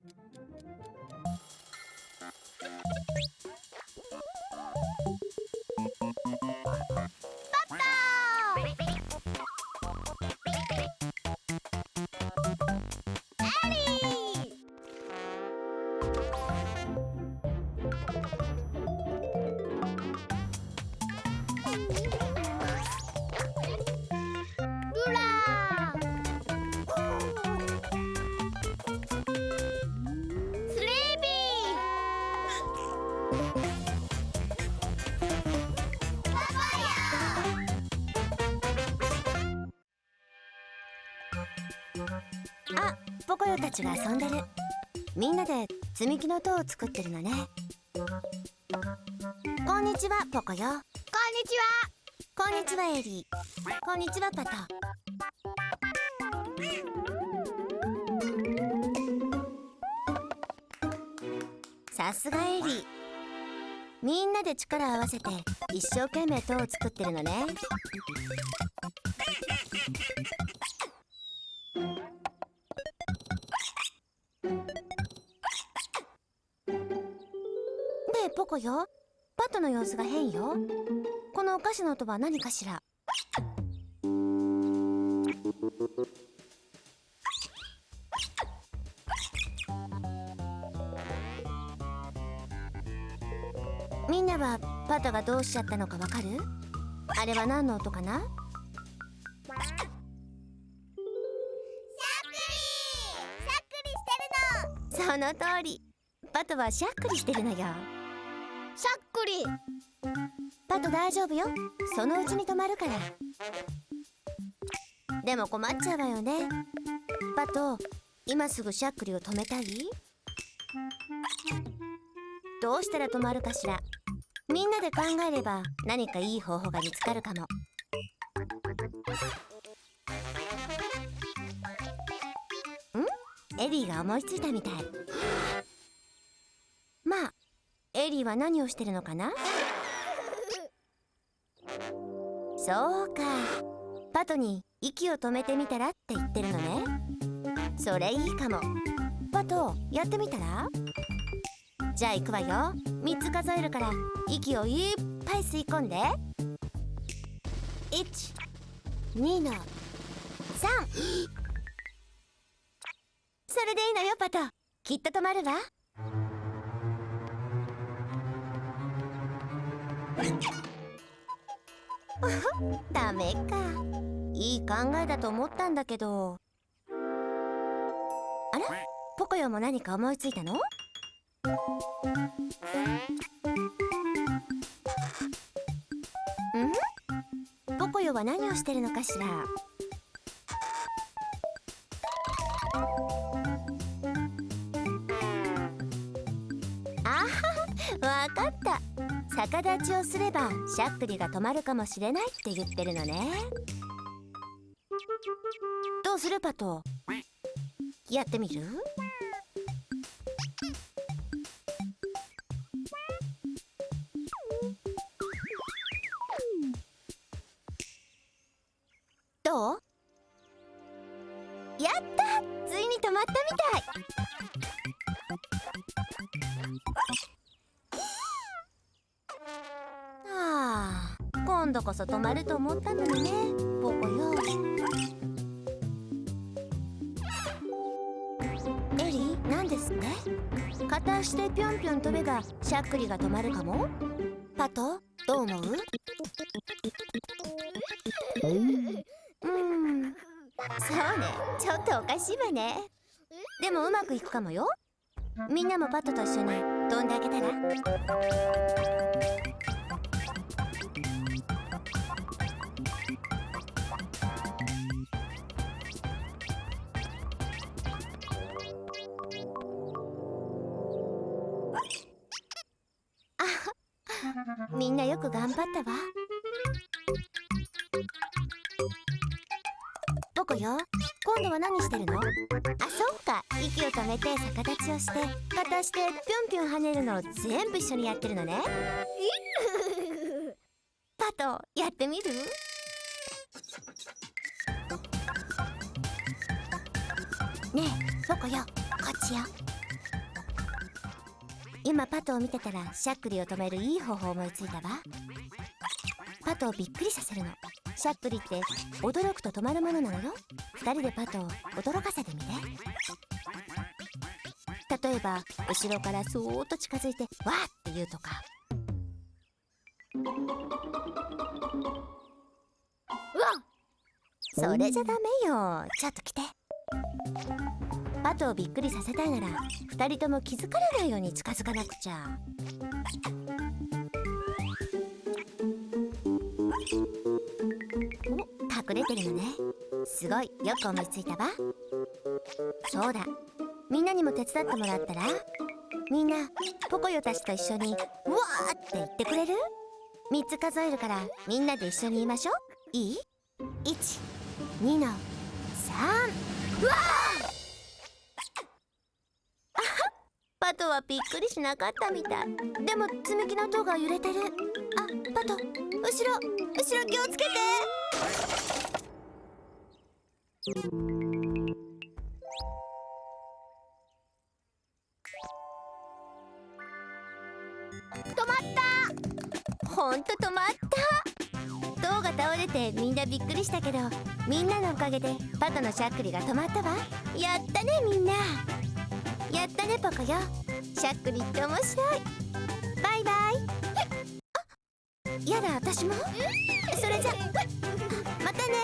あ、ポコヨたちが遊んでる。みんなで積み木の塔を作ってるのね。こんにちは、ポコヨ。こんにちは。こんにちは、エリー。こんにちは、パト。さすがエリー。みんなで力を合わせて一生懸命塔を作ってるのね。で、ポコヨ、パトの様子が変よ。このお菓子の音は何かしら。みんなはパトがどうしちゃったのかわかる？あれは何の音かな？その通り。パトはしゃっくりしてるのよ。しゃっくり。パト大丈夫よ。そのうちに止まるから。でも困っちゃうわよね。パト、今すぐしゃっくりを止めたい？どうしたら止まるかしら。みんなで考えれば何かいい方法が見つかるかも。エリーが思いついたみたい。まあ、エリーは何をしてるのかな？そうか。パトに息を止めてみたらって言ってるのね。それいいかも。パト、やってみたら？じゃあ行くわよ。3つ数えるから息をいっぱい吸い込んで。1、2の3。それでいいのよ、パト。きっと止まるわ。ダメか。いい考えだと思ったんだけど。あら？ポコヨも何か思いついたの？ポコヨは何をしてるのかしら。わかった。逆立ちをすればしゃっくりが止まるかもしれないって言ってるのね。どうするパト？やってみる？どう？やった！ついに止まったみたい。今度こそ止まると思ったのにね、ポコヨ。エリー、なんですって？片足でぴょんぴょん飛べばしゃっくりが止まるかも？パト、どう思う？そうね、ちょっとおかしいわね。でもうまくいくかもよ。みんなもパトと一緒に飛んであげたら？みんなよく頑張ったわ。ポコよ、今度は何してるの？あ、そっか。息を止めて逆立ちをして片足でぴょんぴょん跳ねるのを全部一緒にやってるのね。パト、やってみる？ねえ、ポコよ、こっちよ。今パトを見てたらしゃっくりを止めるいい方法を思いついたわ。パトをびっくりさせるの。しゃっくりって驚くと止まるものなのよ。2人でパトを驚かせてみて。例えば後ろからそーっと近づいてわーって言うとか。うわっ、それじゃダメよ。ちょっと来て。パトをびっくりさせたいなら2人とも気づかれないように近づかなくちゃ。お、隠れてるのね。すごいよく思いついたわ。そうだ、みんなにも手伝ってもらったら。みんなポコヨたちと一緒に「うわー」って言ってくれる？3つ数えるからみんなで一緒に言いましょう。いい？ 1、2の3。うわー！パトはびっくりしなかったみたい。でも積み木の塔が揺れてる。あ、パト、後ろ気をつけて。止まった。ほんと止まった。塔が倒れてみんなびっくりしたけど、みんなのおかげでパトのしゃっくりが止まったわ。やったねみんな。やったねポコよ。しゃっくりって面白い。バイバイ。あ、やだ私も。それじゃまたね。